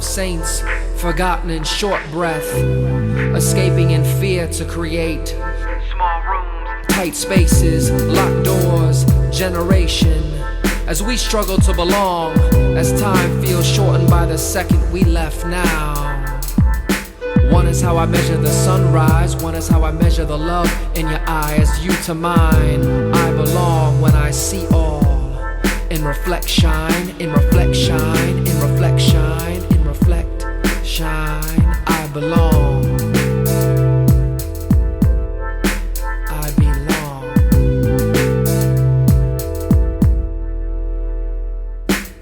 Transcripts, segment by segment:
Saints, forgotten in short breath, escaping in fear to create small rooms, tight spaces, locked doors, generation, as we struggle to belong, as time feels shortened by the second we left now. One is how I measure the sunrise, one is how I measure the love in your eyes, you to mine. I belong when I see all in reflection, in reflection, in reflection, in reflect, shine. I belong. I belong.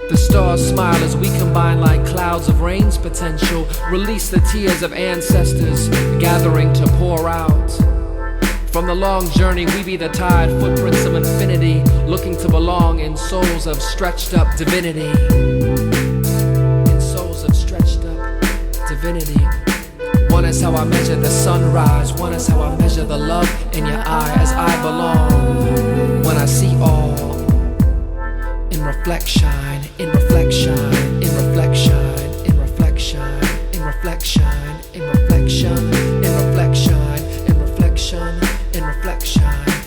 The stars smile as we combine like clouds of rain's potential. Release the tears of ancestors gathering to pour out. From the long journey, we be the tide, footprints of infinity, looking to belong in souls of stretched up divinity. In souls of stretched up divinity. One is how I measure the sunrise, one is how I measure the love in your eye as I belong. When I see all in reflection, in reflection, in reflection, in reflection, in reflection, in reflection, in reflection, in reflection. In reflection,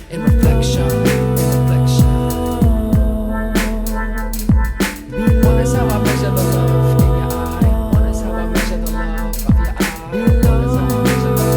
in reflection, in reflection. One is how I measure the love in your eye. One is how I measure the love of your eye. One is how I measure the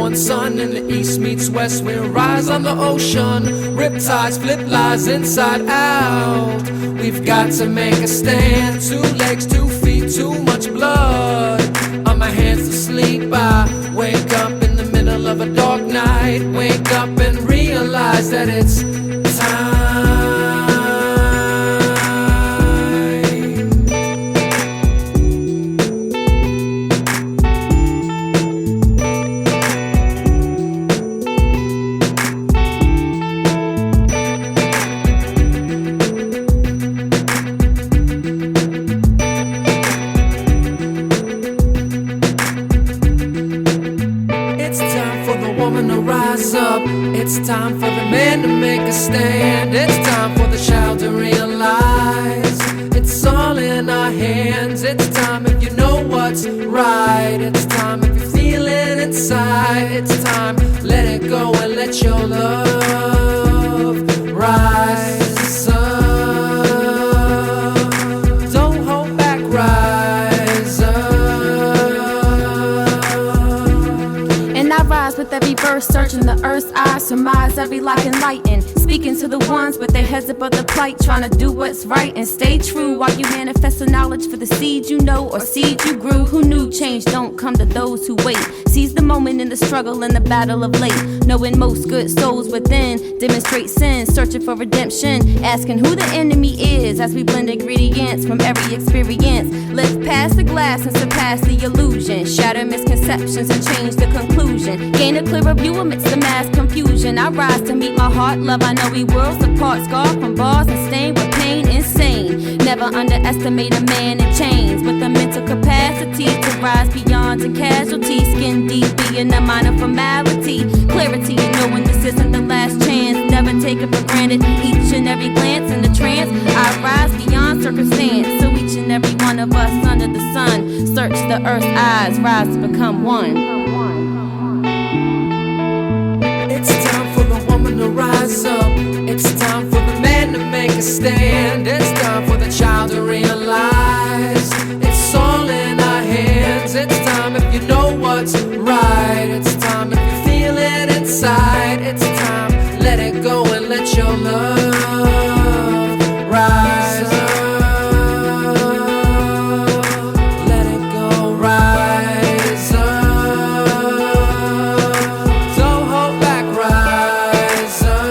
morning sun in the east meets west. We rise on the ocean, riptides flip lies inside out. We've got to make a stand. 2 legs, 2 feet, too much blood on my hands to sleep. I wake up in the middle of a dark night. Wake up and realize that it's time. It's time for the man to make a stand. It's time for the child to realize it's all in our hands. It's time if you know what's right. It's time if you feel it inside. It's time, let it go and let your love rise up. Don't hold back, rise up. And I rise with every verse, searching the earth's eyes, surmise every light enlightened. Speaking to the ones with their heads above the plight, trying to do what's right and stay true while you manifest the knowledge for the seed you know or seed you grew. Who knew change don't come to those who wait? Seize the moment in the struggle and the battle of late. Knowing most good souls within demonstrate sin, searching for redemption, asking who the enemy is as we blend ingredients from every experience. Lift past the glass and surpass the illusion, shatter misconceptions and change the conclusion. Gain a clearer view amidst the mass confusion. I rise to meet my heart, love I know we worlds apart, scarred from bars and stained with pain, insane. Never underestimate a man in chains with the mental capacity to rise beyond to casualty. Skin deep being a minor formality. Clarity in knowing this isn't the last chance. Never take it for granted. Each and every glance in the trance, I rise beyond circumstance. So each and every one of us under the sun, search the earth's eyes, rise to become one. It's time for the woman to rise up. It's time for the man to make a stand. It's time for the child to realize it's all in our hands. It's time if you know what's right. It's time if you feel it inside. It's time, let it go and let your love rise up. Let it go, rise up. Don't hold back, rise up.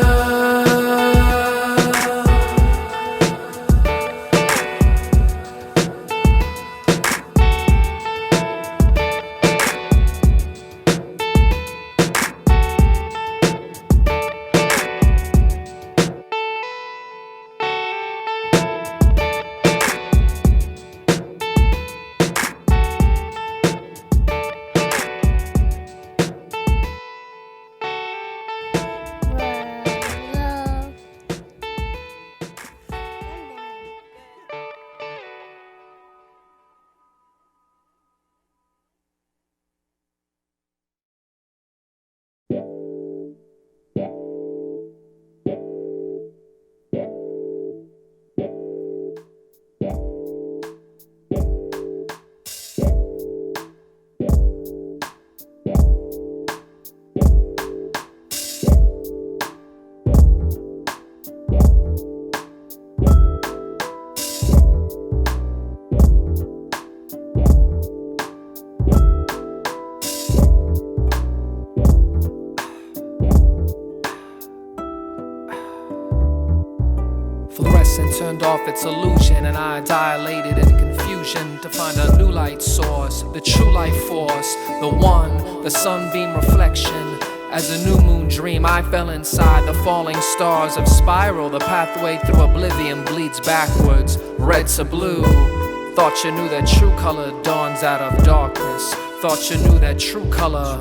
Fluorescent turned off its illusion, and I dilated in confusion to find a new light source, the true life force, the one, the sunbeam reflection. As a new moon dream, I fell inside the falling stars of spiral. The pathway through oblivion bleeds backwards, red to blue. Thought you knew that true color dawns out of darkness. Thought you knew that true color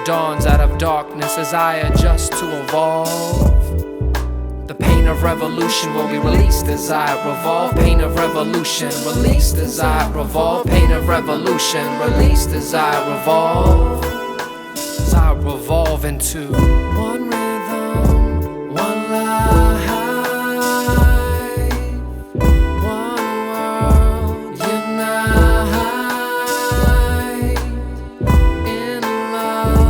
dawns out of darkness as I adjust to evolve. The pain of revolution will be released as I revolve. Pain of revolution released as I revolve. Pain of revolution released as I revolve. As I revolve into one rhythm, one life, one world unite in love.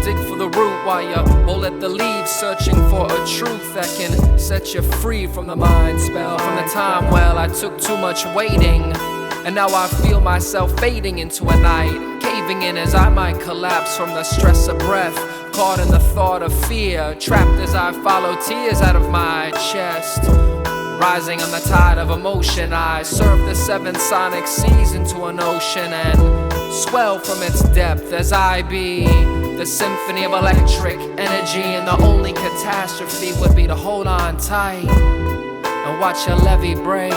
dig for the root while you bowl at the leaves, searching for a truth that can set you free from the mind spell. From the time, well, I took too much waiting, and now I feel myself fading into a night, caving in as I might collapse from the stress of breath, caught in the thought of fear, trapped as I follow tears out of my chest. Rising on the tide of emotion, I surf the 7 sonic seas into an ocean and swell from its depth as I be the symphony of electric energy, and the only catastrophe would be to hold on tight and watch your levee break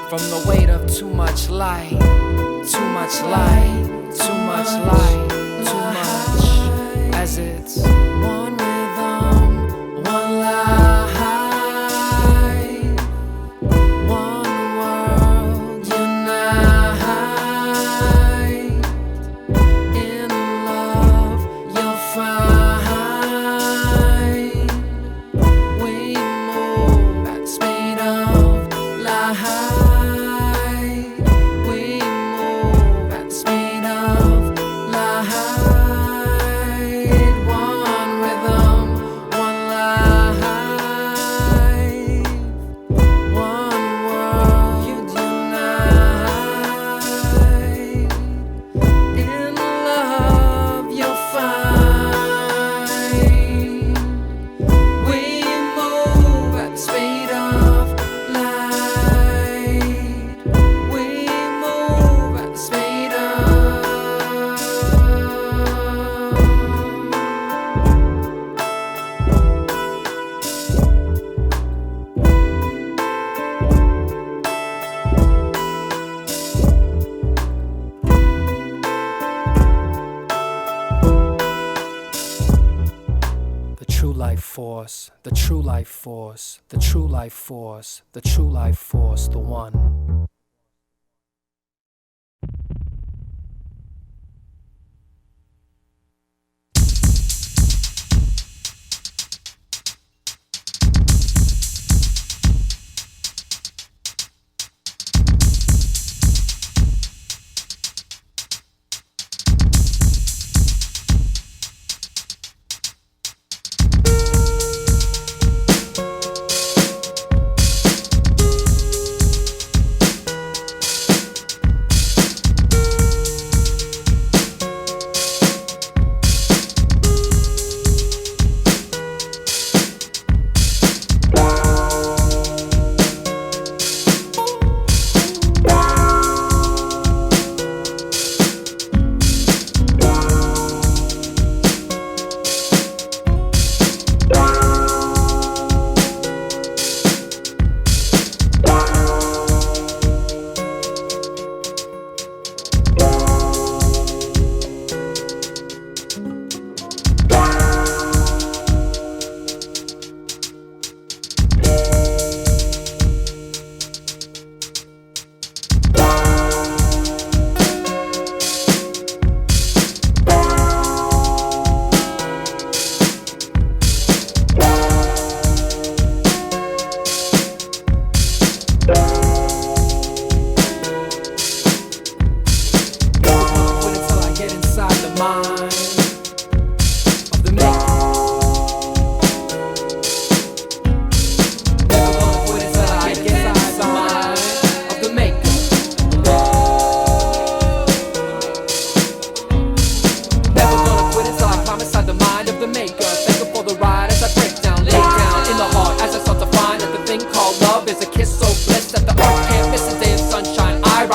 from the weight of too much light, too much light, too much light, too much, as it's one rhythm, one light. The true life force, the true life force, the true life force, the one.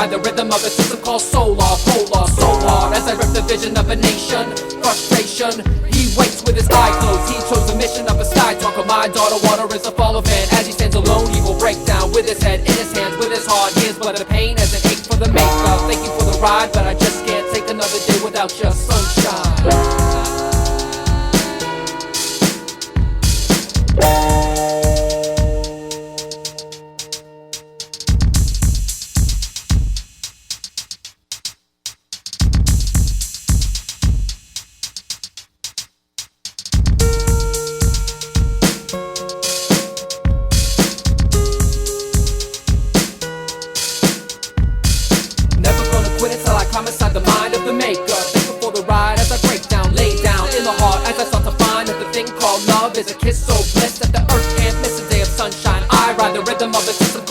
The rhythm of a system called solar, polar, so hard as I rip the vision of a nation. Frustration, he waits with his eye closed. He chose the mission of a sky talker. My daughter, water is a fall of man. As he stands alone, he will break down with his head in his hands, with his heart. Here's but the pain as an ache for the maker. Thank you for the ride, but I just can't take another day without your sunshine. Inside the mind of the maker. Thank you for the ride as I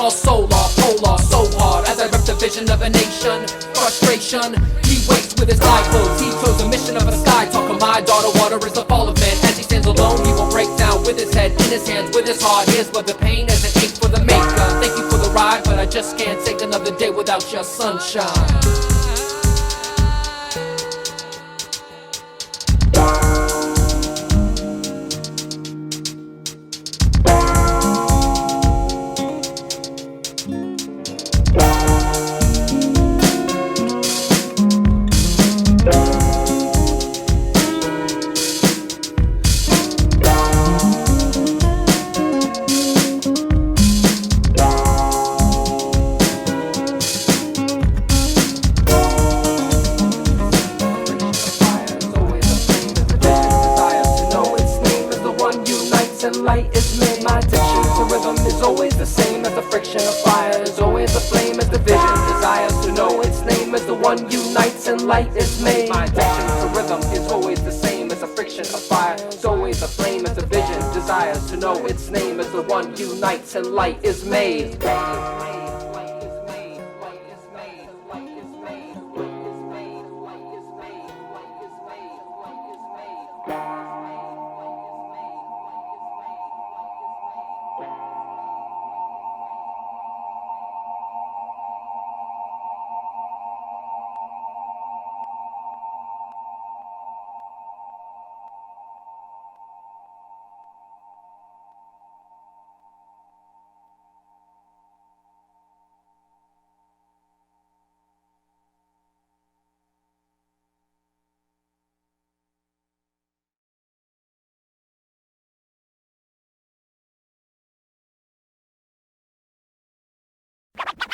call solar, polar, so hard as I rep the vision of a nation. Frustration, he waits with his eye closed. He chose a mission of a sky talker. My daughter, water is the fall of man. As he stands alone, he will break down with his head in his hands, with his heart. Here's where the pain is an ache for the maker. Thank you for the ride, but I just can't take another day without your sunshine. Light is made. My addiction to rhythm is always the same as a friction of fire. It's always a flame as a vision desires to know its name as the one unites and light is made.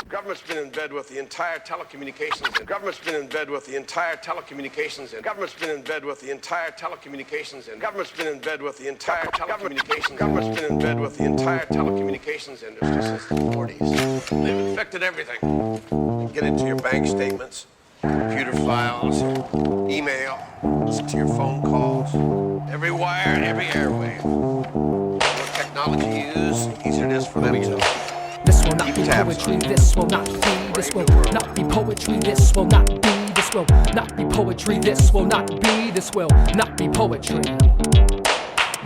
Government's been in bed with the entire telecommunications and government's been in bed with the entire telecommunications and government's been in bed with the entire telecommunications and government's been in bed with the entire telecommunications. Government's been in bed with the entire telecommunications industry since the 40s. They've infected everything. You get into your bank statements, computer files, email, listen to your phone calls, every wire, every airwave. What technology you use, the easier it is for them to. This will not be poetry, this will not be, this will not be poetry, this will not be, this will not be poetry, this will not be, this will not be poetry.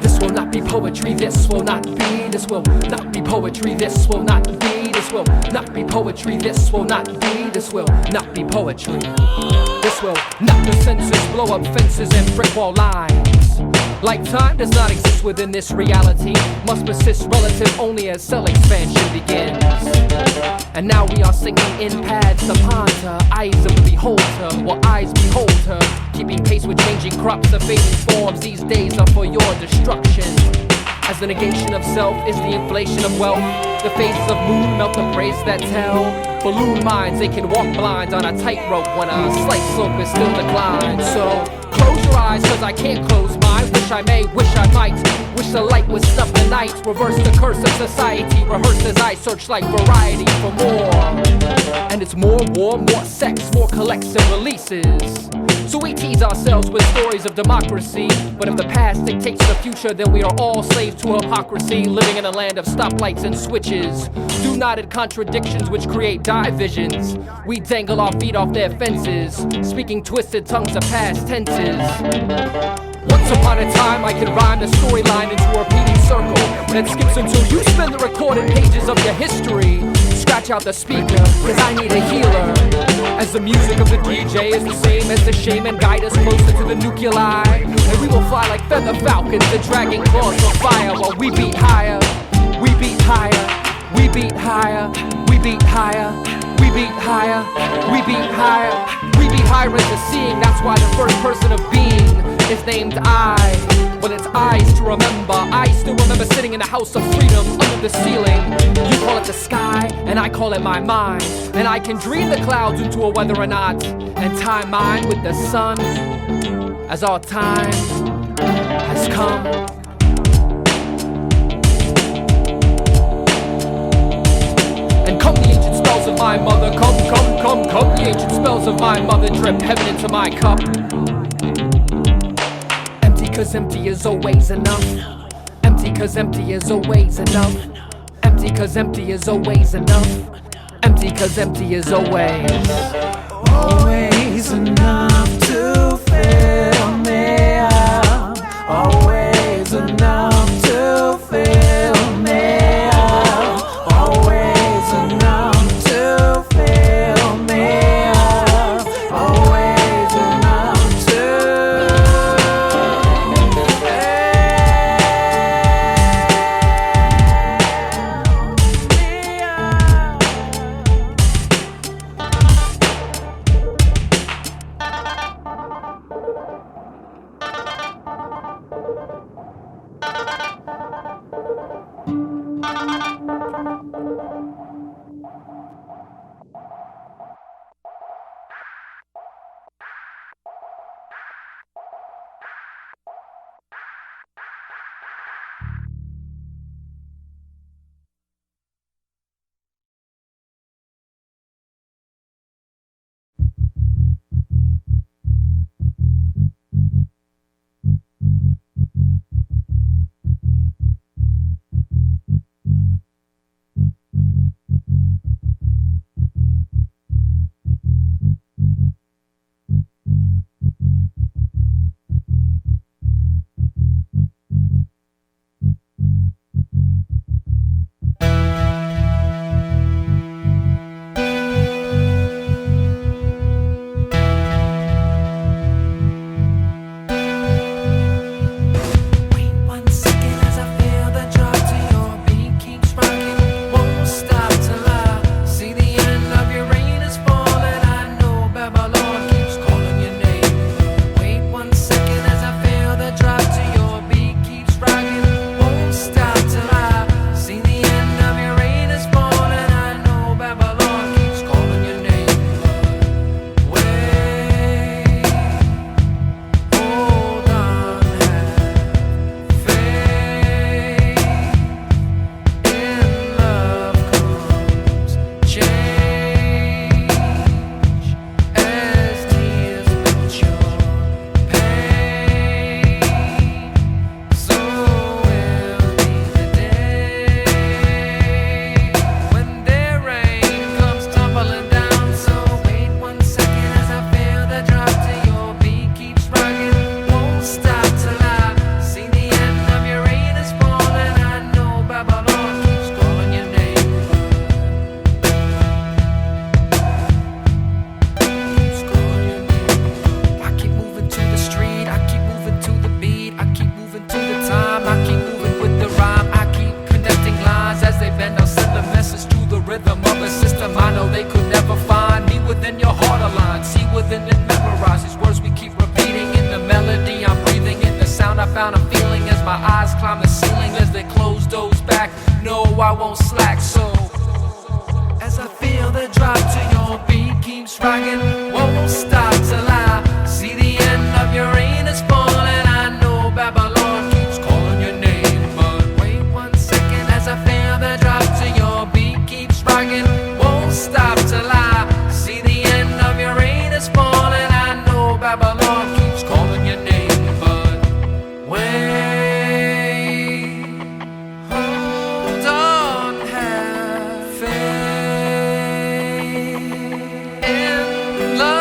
This will not be poetry, this will not be, this will not be poetry, this will not be, this will not be poetry, this will not be, this will not be poetry. This will not the censors, blow up fences and brick wall lines. Like time does not exist within this reality, must persist relative only as cell expansion begins. And now we are sinking in paths to ponder, eyes of the beholder, while eyes behold her, keeping pace with changing crops of fading forms. These days are for your destruction. As the negation of self is the inflation of wealth, the phases of moon melt the praise that tell. Balloon minds, they can walk blind on a tightrope when a slight slope is still declined. So close your eyes, cause I can't close mine. Wish I may, wish I might. Wish the light would stop the night. Reverse the curse of society. Rehearse as I search like variety for more. And it's more war, more sex, more collects and releases. So we tease ourselves with stories of democracy. But if the past dictates the future, then we are all slaves to hypocrisy, living in a land of stoplights and switches. Do-knotted contradictions which create divisions. We dangle our feet off their fences, speaking twisted tongues of past tenses. Once upon a time I could rhyme the storyline into a repeating circle that skips until you spin the recorded pages of your history. Scratch out the speaker, cause I need a healer. As the music of the DJ is the same as the shaman, guide us closer to the nuclei. And we will fly like feather falcons, the dragon claws of fire. While we beat higher, we beat higher, we beat higher, we beat higher, we beat higher, we beat higher, we beat higher into seeing. That's why the first person of being is named I. Well, it's eyes to remember. I still remember sitting in the house of freedom under the ceiling. You call it the sky, and I call it my mind. And I can dream the clouds into a whether or not, and tie mine with the sun as our time has come. And come the ancient spells of my mother, come. The ancient spells of my mother drip heaven into my cup. Empty cause empty is always enough. Empty cause empty is always enough. Empty Empty cause empty is always enough. Empty cause empty is always enough to fill me up. Always enough to fill me up. Always enough to fill me up. Always enough to. love.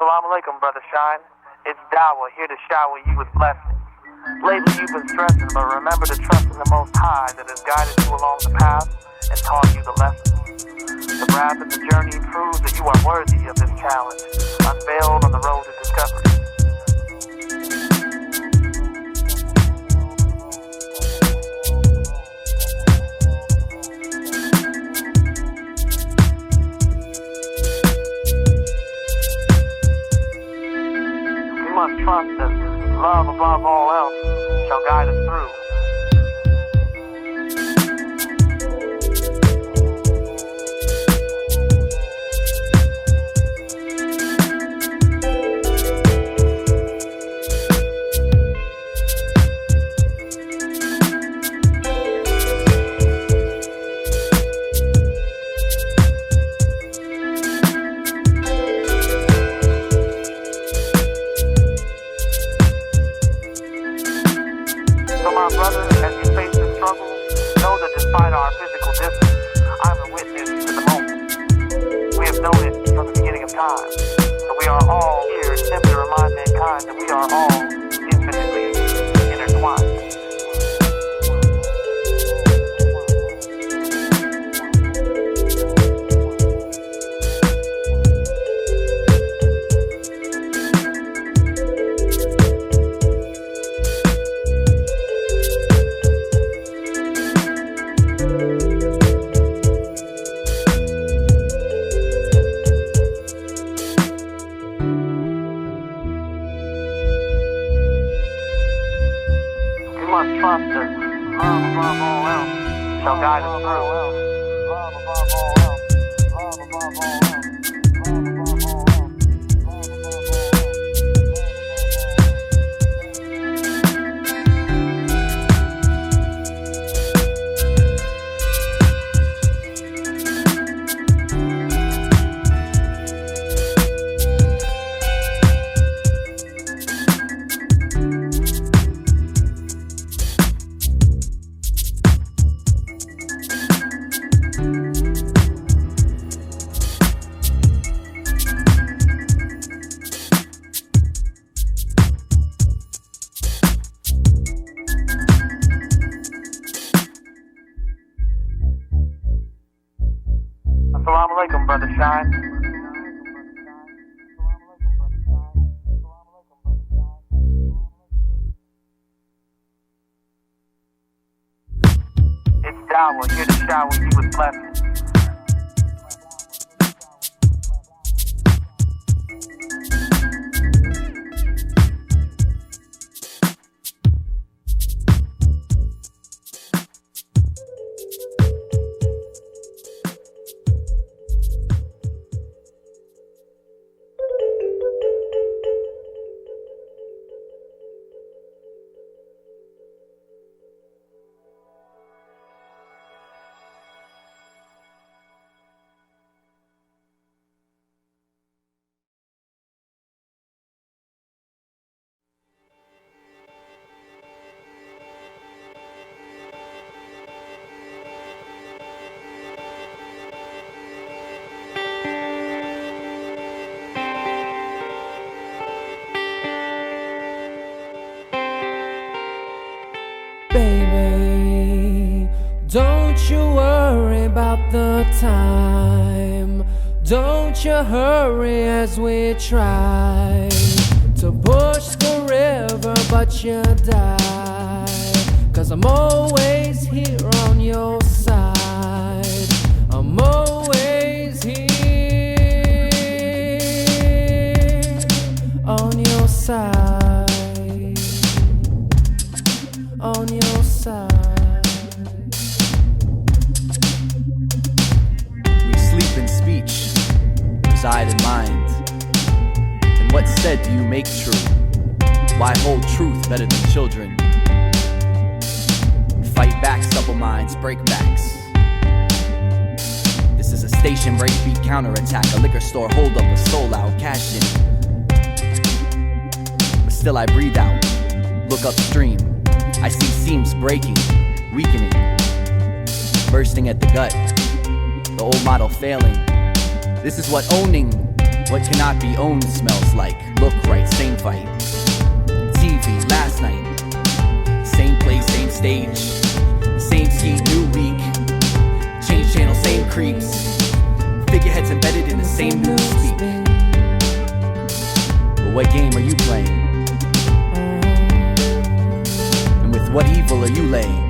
Assalamu alaikum, Brother Schein. It's Dawah, here to shower you with blessings. Lately you've been stressing, but remember to trust in the Most High that has guided you along the path and taught you the lessons. The path of the journey proves that you are worthy of this challenge, unveiled on the road to discovery. We must trust that love above all else shall guide us through. Assalamu alaikum, Brother Schein. It's Dawah, here to shower you with blessings. Baby, don't you worry about the time. Don't you hurry as we try to push the river, but you die. 'Cause I'm always here on your side. I'm always here on your side. On your side. We sleep in speech, reside in mind. And what's said do you make true? Why hold truth better than children? Fight back, supple minds, break backs. This is a station breakbeat counterattack, a liquor store hold up, a soul out, cash in. But still I breathe out, look upstream. I see seams breaking, weakening, bursting at the gut, the old model failing. This is what owning What cannot be owned smells like. Look right, same fight. TV, last night. Same place, same stage. Same ski, new week. Change channel, same creeps. Figureheads embedded in the same newspeak. But what game are you playing? And with what evil are you laying?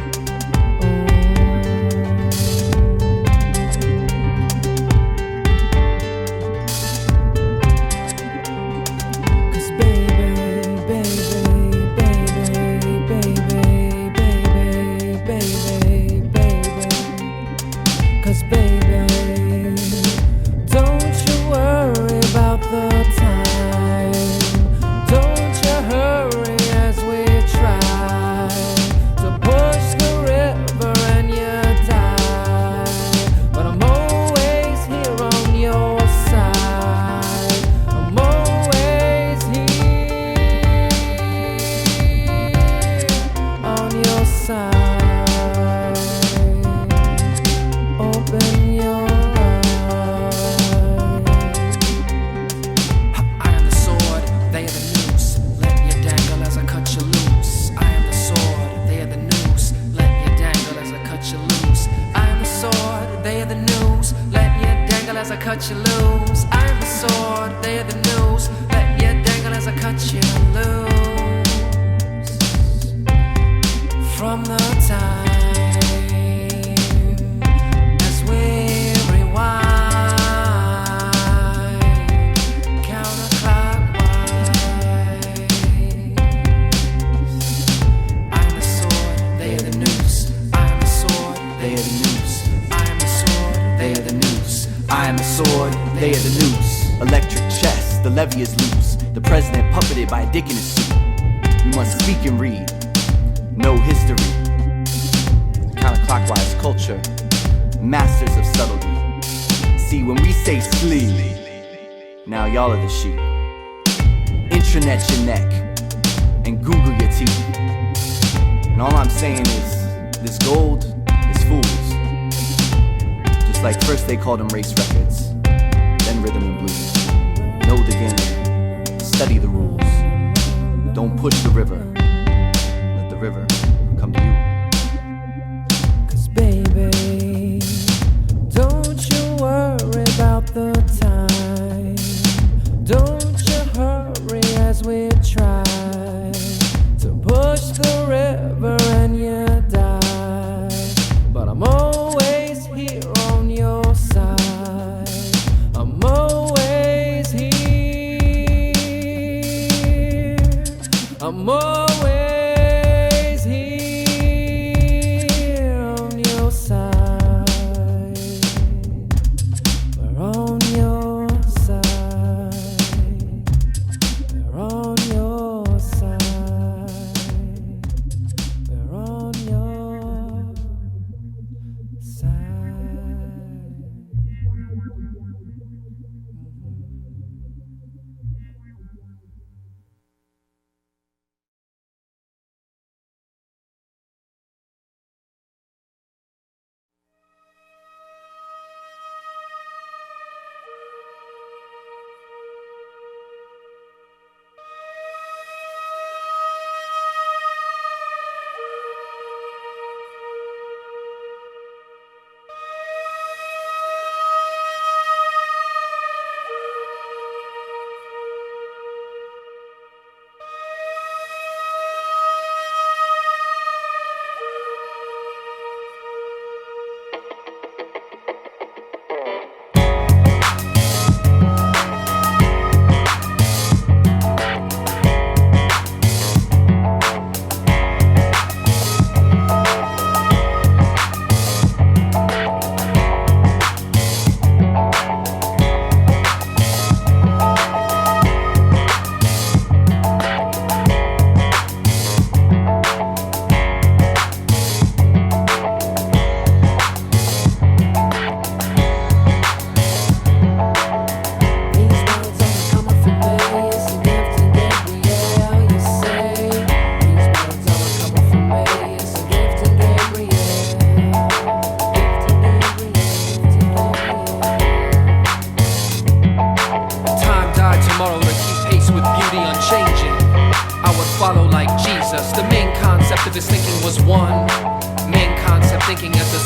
Called them race records, then rhythm and blues. Know the game, study the rules. Don't push the river, let the river come to you. 'Cause baby, don't you worry about the time. Don't you hurry as we try to push the river and you die. But I'm always here on your side. I'm always here. I'm always here.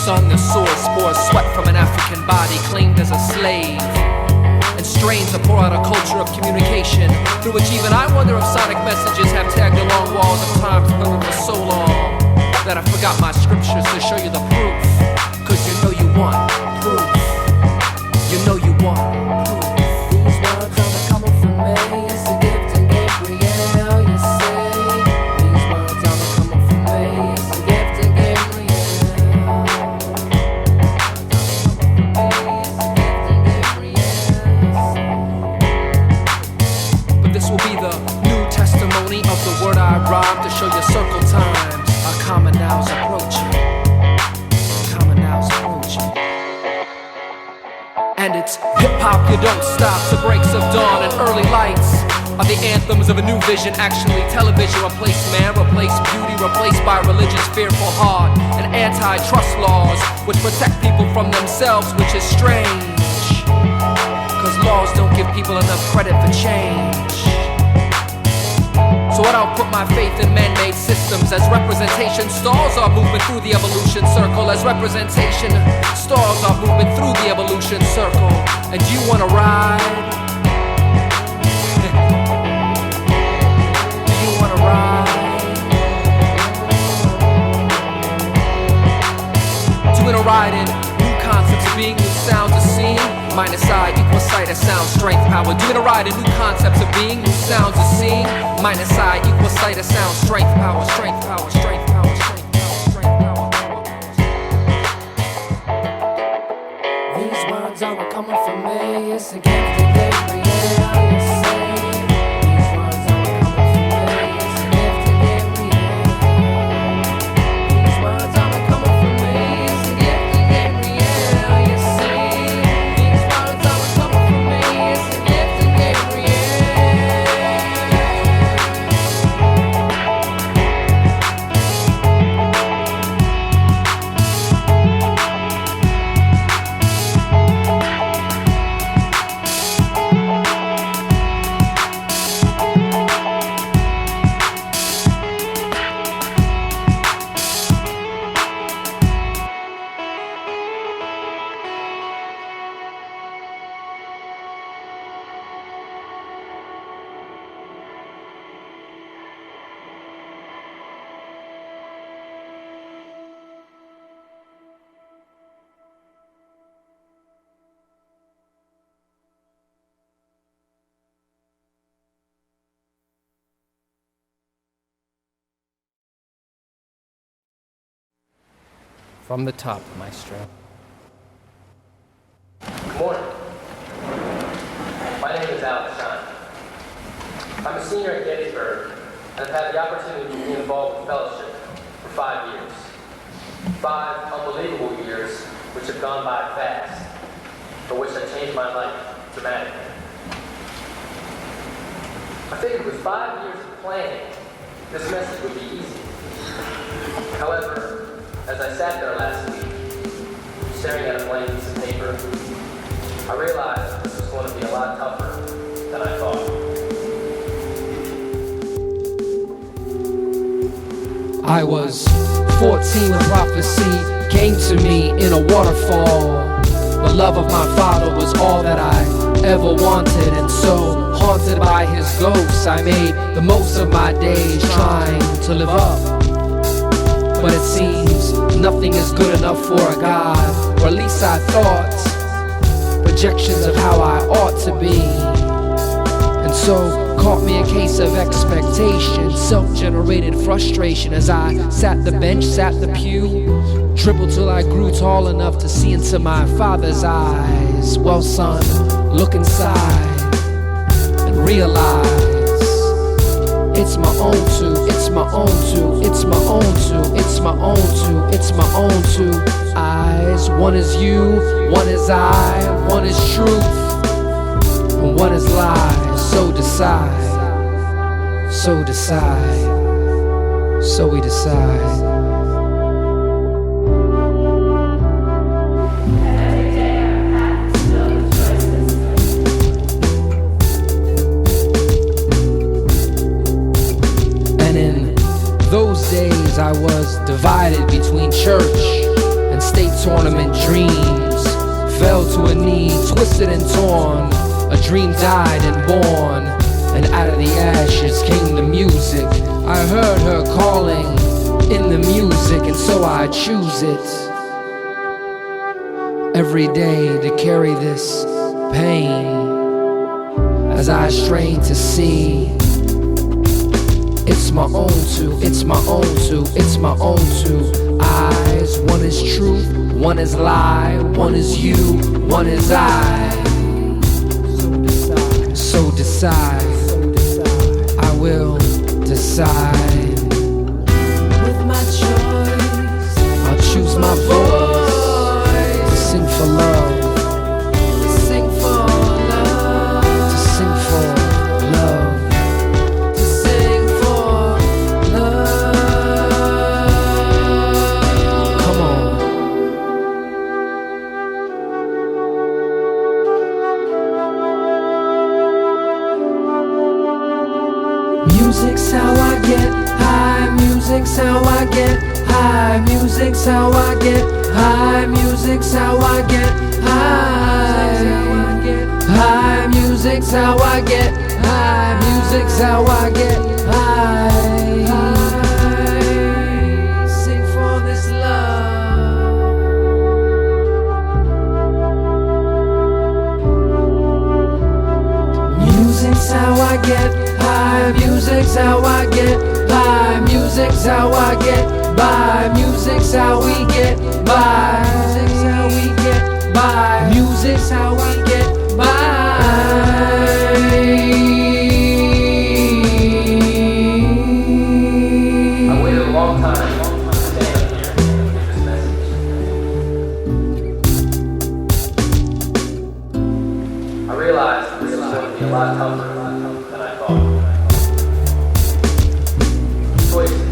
sun, the source pours sweat from an African body claimed as a slave, and strains to pour out a culture of communication through which even I wonder if sonic messages have tagged along walls of time for so long that I forgot my scriptures to show you the proof. Cause you know you want proof. You know you want proof. These words aren't coming from me, it's a gift to Gabriel, you say. These words aren't coming from me, it's a gift to Gabriel. But this will be the new testimony of the word I rhyme to show you circle times. Our common now's approaching. Common now's approaching. And it's hip-hop, you don't stop, to breaks of dawn and early lights are the anthems of a new vision. Actually, television replaced man, replaced beauty, replaced by religion's fearful heart and antitrust laws which protect people from themselves, which is strange. Cause laws don't give people enough credit for change. So I don't put my faith in man-made systems as representation stalls our movement through the evolution circle. As representation stalls our movement through the evolution circle. And you wanna ride? Do you wanna ride? Doing a ride in new concepts of being, new sounds of seeing. Minus I equals sight of sound, strength, power. Doing a ride in new concepts of being, new sounds of seeing. Minus I equals sight of sound, strength, power, strength, power, strength, power, strength, power, strength, power, power. These words aren't coming from me, it's a gift to Gabriel, you say. These words aren't coming from me, it's a gift to Gabriel. These words aren't coming from me, it's a gift to Gabriel, you say. These words aren't coming from me, it's a gift to Gabriel. From the top, maestro. Good morning. My name is Alex Schein. I'm a senior at Gettysburg and have had the opportunity to be involved with fellowship for 5 years. 5 unbelievable years which have gone by fast, but which have changed my life dramatically. I figured with 5 years of planning, this message would be easy. However, as I sat there last week, staring at a blank piece of paper, I realized this was going to be a lot tougher than I thought. I was 14 when prophecy came to me in a waterfall. The love of my father was all that I ever wanted, and so, haunted by his ghosts, I made the most of my days trying to live up. But it seems nothing is good enough for a God, or at least I thought. Projections of how I ought to be. And so caught me a case of expectation, self-generated frustration as I sat the bench, sat the pew, dribbled till I grew tall enough to see into my father's eyes. Well, son, look inside and realize it's my own two, it's my own two, it's my own two, it's my own two, it's my own two eyes. One is you, one is I, one is truth, and one is lies. So decide, so decide, so we decide. Those days I was divided between church and state tournament dreams fell to a knee, twisted and torn. A dream died and born, and out of the ashes came the music. I heard her calling in the music, and so I choose it every day to carry this pain as I strain to see. It's my own two, it's my own two, it's my own two eyes. One is truth, one is lie, one is you, one is I. So decide, I will decide. With my choice, I'll choose my voice to sing for love, to sing for love, to sing for love. to sing for love. Come on. Music's how I get high, music's how I get high, music's how I get high, music's how I get high, high, music's how I get high, music's how I get high. Sing for this love. Music's how I get high, music's how I get high, music's how I get by, music's how we get by, music's how we get by, music's how we get by. I waited a long time to stand up here and give this message. I realized this was going to be a lot tougher than I thought. Choices.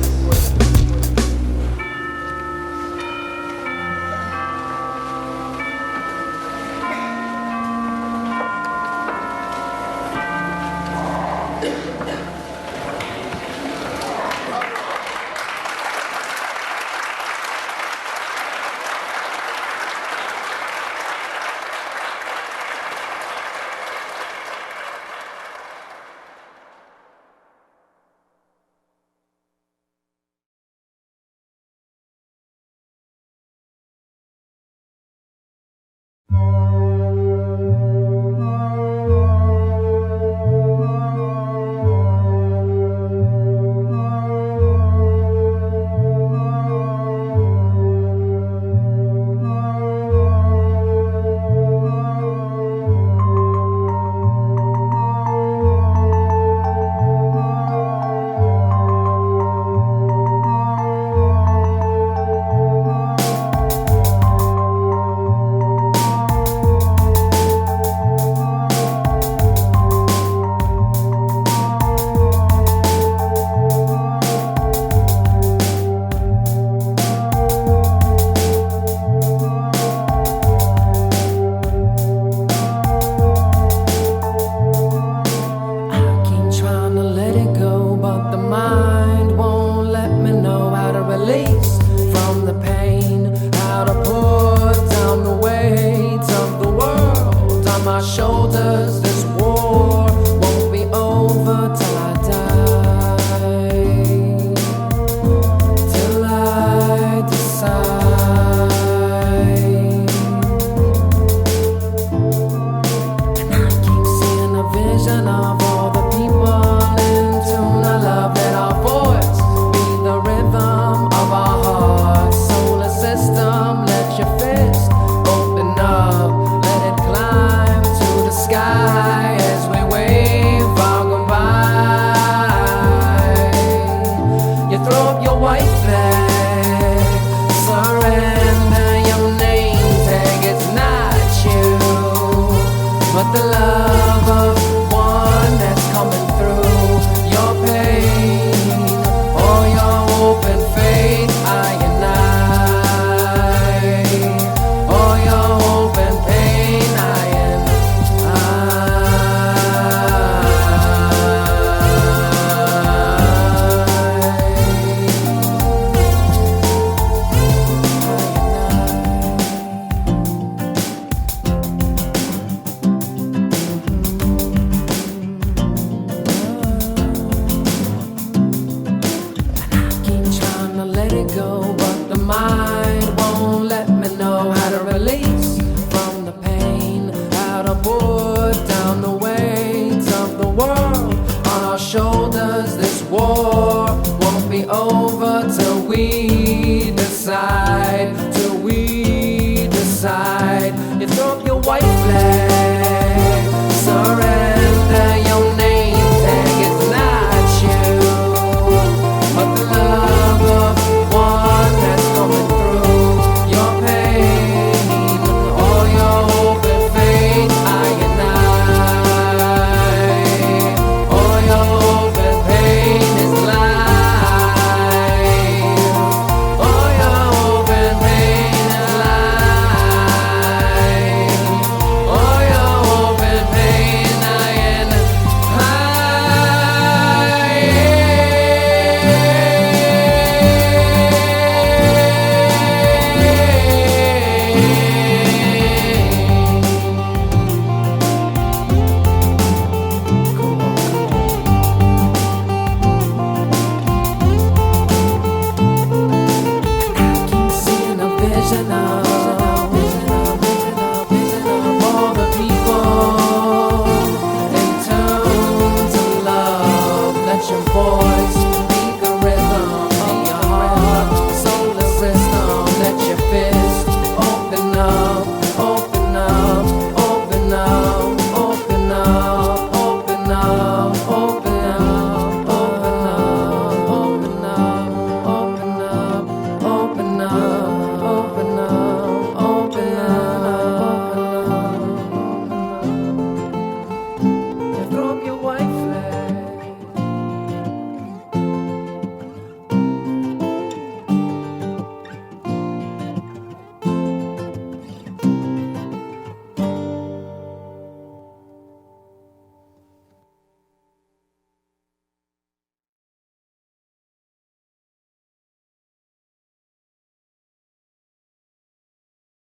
release from the pain. How to put down the weight of the world on our shoulders. This war won't be over till we decide.